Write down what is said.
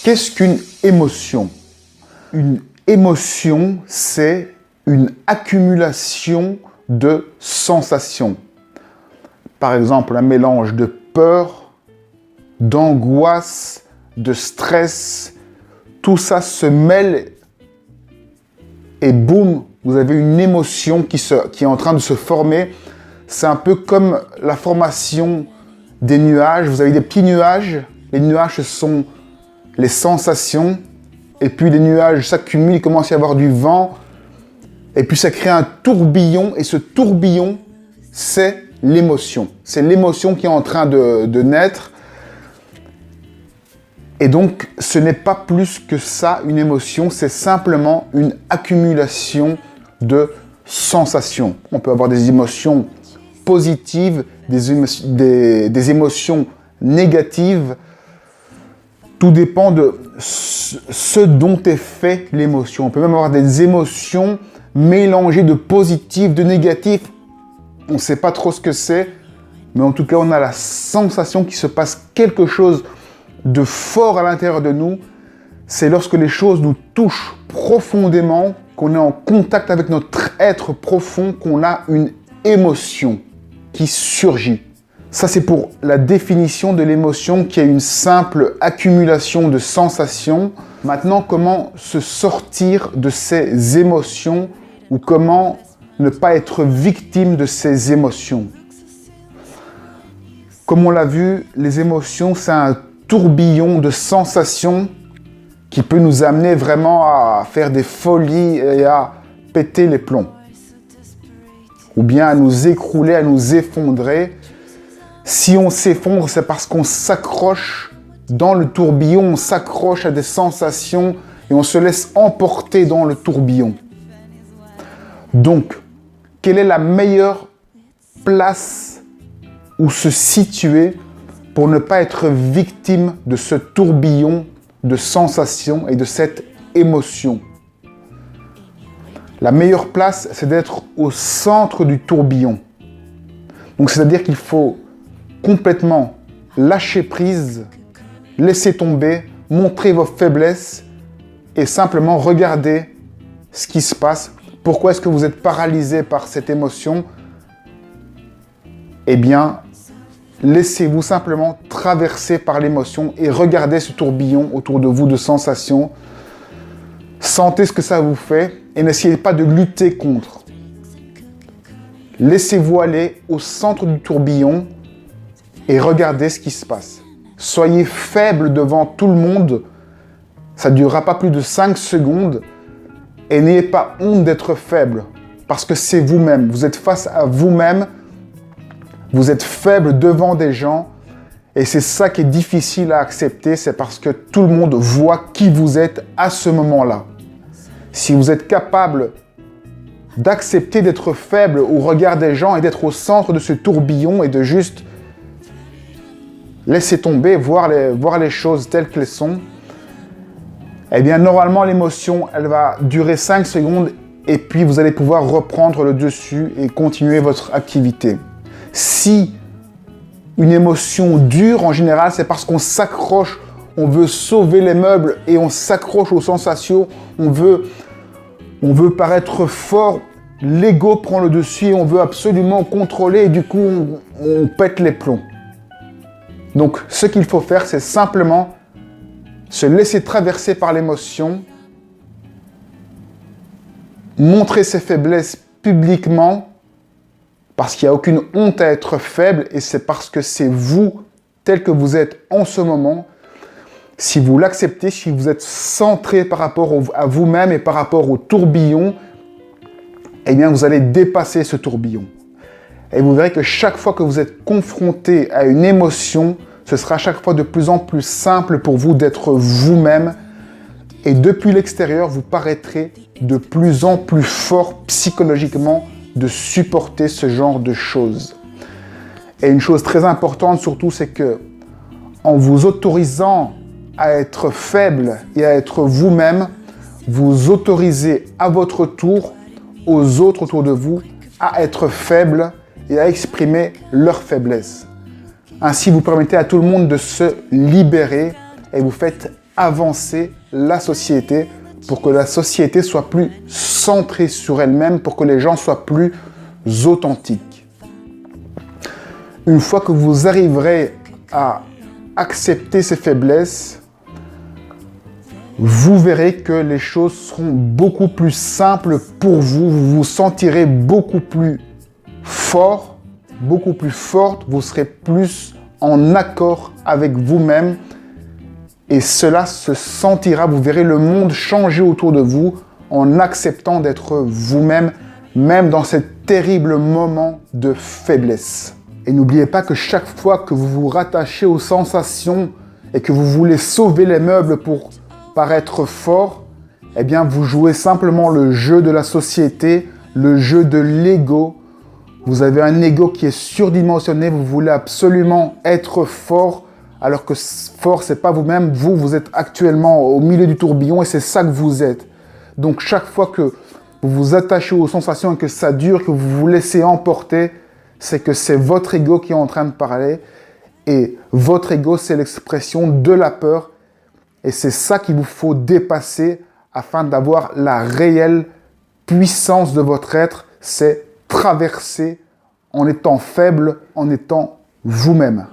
Qu'est-ce qu'une émotion? Une émotion, c'est une accumulation de sensations. Par exemple, un mélange de peur, d'angoisse, de stress. Tout ça se mêle et boum, vous avez une émotion qui est en train de se former. C'est un peu comme la formation des nuages. Vous avez des petits nuages. Les nuages, ce sont les sensations. Et puis les nuages s'accumulent, il commence à y avoir du vent. Et puis ça crée un tourbillon. Et ce tourbillon, c'est l'émotion. C'est l'émotion qui est en train de naître. Et donc, ce n'est pas plus que ça, une émotion. C'est simplement une accumulation de sensations. On peut avoir des émotions positives, des émotions négatives. Tout dépend de ce dont est fait l'émotion. On peut même avoir des émotions mélangées de positifs, de négatifs. On ne sait pas trop ce que c'est, mais en tout cas, on a la sensation qu'il se passe quelque chose de fort à l'intérieur de nous. C'est lorsque les choses nous touchent profondément, qu'on est en contact avec notre être profond, qu'on a une émotion qui surgit. Ça, c'est pour la définition de l'émotion qui est une simple accumulation de sensations. Maintenant, comment se sortir de ces émotions ou comment ne pas être victime de ces émotions? Comme on l'a vu, les émotions, c'est un tourbillon de sensations qui peut nous amener vraiment à faire des folies et à péter les plombs. Ou bien à nous écrouler, à nous effondrer. Si on s'effondre, c'est parce qu'on s'accroche dans le tourbillon, on s'accroche à des sensations et on se laisse emporter dans le tourbillon. Donc, quelle est la meilleure place où se situer pour ne pas être victime de ce tourbillon de sensations et de cette émotion? La meilleure place, c'est d'être au centre du tourbillon. Donc, c'est-à-dire qu'il faut complètement lâcher prise, laisser tomber, montrer vos faiblesses et simplement regarder ce qui se passe. Pourquoi est-ce que vous êtes paralysé par cette émotion? Eh bien, laissez-vous simplement traverser par l'émotion et regardez ce tourbillon autour de vous de sensations. Sentez ce que ça vous fait et n'essayez pas de lutter contre. Laissez-vous aller au centre du tourbillon et regardez ce qui se passe. Soyez faible devant tout le monde. Ça ne durera pas plus de 5 secondes. Et n'ayez pas honte d'être faible. Parce que c'est vous-même. Vous êtes face à vous-même. Vous êtes faible devant des gens. Et c'est ça qui est difficile à accepter. C'est parce que tout le monde voit qui vous êtes à ce moment-là. Si vous êtes capable d'accepter d'être faible au regard des gens et d'être au centre de ce tourbillon et de juste laisser tomber, voir les choses telles qu'elles sont, eh bien, normalement, l'émotion, elle va durer 5 secondes et puis vous allez pouvoir reprendre le dessus et continuer votre activité. Si une émotion dure, en général, c'est parce qu'on s'accroche, on veut sauver les meubles et on s'accroche aux sensations, on veut paraître fort, l'ego prend le dessus et on veut absolument contrôler et du coup, on pète les plombs. Donc, ce qu'il faut faire, c'est simplement se laisser traverser par l'émotion, montrer ses faiblesses publiquement, parce qu'il n'y a aucune honte à être faible, et c'est parce que c'est vous, tel que vous êtes en ce moment. Si vous l'acceptez, si vous êtes centré par rapport à vous-même et par rapport au tourbillon, eh bien, vous allez dépasser ce tourbillon. Et vous verrez que chaque fois que vous êtes confronté à une émotion, ce sera chaque fois de plus en plus simple pour vous d'être vous-même. Et depuis l'extérieur, vous paraîtrez de plus en plus fort psychologiquement de supporter ce genre de choses. Et une chose très importante surtout, c'est que en vous autorisant à être faible et à être vous-même, vous autorisez à votre tour aux autres autour de vous à être faibles et à exprimer leur faiblesse. Ainsi, vous permettez à tout le monde de se libérer et vous faites avancer la société, pour que la société soit plus centrée sur elle-même, pour que les gens soient plus authentiques. Une fois que vous arriverez à accepter ces faiblesses, vous verrez que les choses seront beaucoup plus simples pour vous. Vous vous sentirez beaucoup plus fort, beaucoup plus forte. Vous serez plus en accord avec vous-même. Et cela se sentira. Vous verrez le monde changer autour de vous en acceptant d'être vous-même, même dans ces terribles moments de faiblesse. Et n'oubliez pas que chaque fois que vous vous rattachez aux sensations et que vous voulez sauver les meubles pour paraître fort, eh bien vous jouez simplement le jeu de la société, le jeu de l'ego. Vous avez un ego qui est surdimensionné, vous voulez absolument être fort, alors que fort, c'est pas vous-même. Vous êtes actuellement au milieu du tourbillon et c'est ça que vous êtes. Donc chaque fois que vous vous attachez aux sensations et que ça dure, que vous vous laissez emporter, c'est que c'est votre ego qui est en train de parler. Et votre ego, c'est l'expression de la peur. Et c'est ça qu'il vous faut dépasser afin d'avoir la réelle puissance de votre être. C'est traverser en étant faible, en étant vous-même.